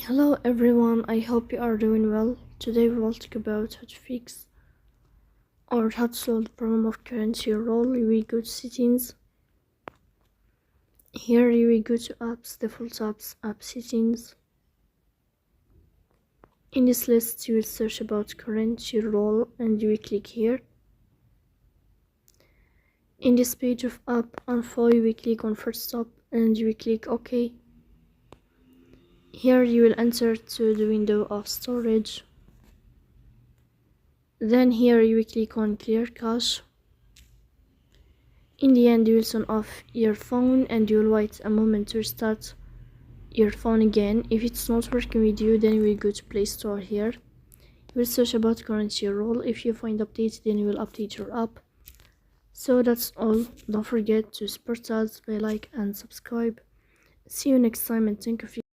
Hello everyone, I hope you are doing well. Today we will talk about how to fix or how to solve the problem of Crunchyroll. We go to settings. Here you will go to apps, default apps, app settings. In this list you will search about Crunchyroll and you will click here. In this page of app info you will click on first stop and you will click OK. Here you will enter to the window of storage. Then here you will click on clear cache. In the end you will turn off your phone and you will wait a moment to restart your phone again. If it's not working with you, then you will go to Play Store here. You will search about Crunchyroll. If you find updates, then you will update your app. So that's all. Don't forget to support us by like and subscribe. See you next time and thank you.